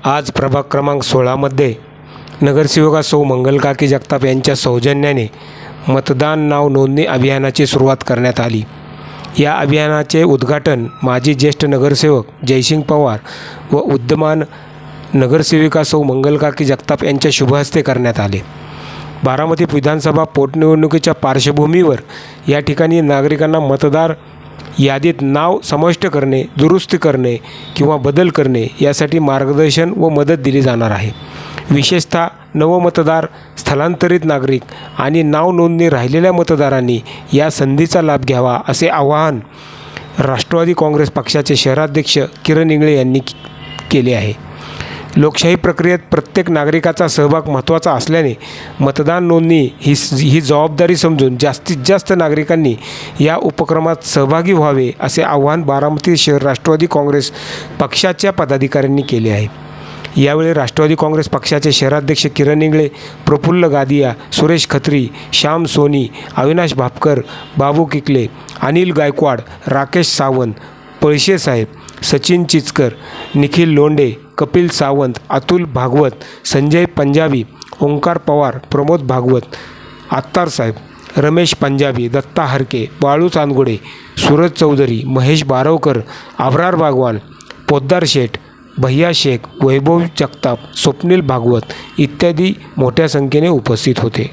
आज प्रभाग क्रमांक 16मध्ये नगरसेविका सौ मंगलकाकी जगताप यांच्या सौजन्याने मतदान नाव नोंदणी अभियानाची सुरुवात करण्यात आली। या अभियानाचे उद्घाटन माजी ज्येष्ठ नगरसेवक जयसिंग पवार व विद्यमान नगरसेविका सौ मंगलकाकी जगताप यांच्या शुभहस्ते करण्यात आले। बारामती विधानसभा पोटनिवडणुकीच्या पार्श्वभूमीवर या ठिकाणी नागरिकांना मतदार यादीत नाव समाविष्ट करणे, दुरुस्ती करणे किंवा बदल करणे यासाठी मार्गदर्शन व मदत दिली जाणार आहे। विशेषतः नवमतदार, स्थलांतरित नागरिक आणि नाव नोंदणी राहिलेल्या मतदारांनी या संधीचा लाभ घ्यावा असे आवाहन राष्ट्रवादी काँग्रेस पक्षाचे शहराध्यक्ष किरण इंगळे यांनी केले आहे। लोकशाही प्रक्रियेत प्रत्येक नागरिकाचा सहभाग महत्त्वाचा असल्याने मतदान नोंदणी ही जबाबदारी समजून जास्तीत जास्त नागरिकांनी या उपक्रमात सहभागी व्हावे असे आवाहन बारामती शहर राष्ट्रवादी काँग्रेस पक्षाच्या पदाधिकाऱ्यांनी केले आहे। यावेळी राष्ट्रवादी काँग्रेस पक्षाचे शहराध्यक्ष किरण इंगळे, प्रफुल्ल गादिया, सुरेश खत्री, श्याम सोनी, अविनाश भापकर, बाबू किकले, अनिल गायकवाड, राकेश सावंत, पळशे साहेब, सचिन चिचकर, निखिल लोंढे, कपिल सावंत, अतुल भागवत, संजय पंजाबी, ओंकार पवार, प्रमोद भागवत, आत्तार साहेब, रमेश पंजाबी, दत्ता हरके, बाळू चांदगुडे, सूरज चौधरी, महेश बारवकर, आभरार बागवान, पोद्दार शेठ, भैया शेख, वैभव जगताप, स्वप्नील भागवत इत्यादी मोठ्या संख्येने उपस्थित होते।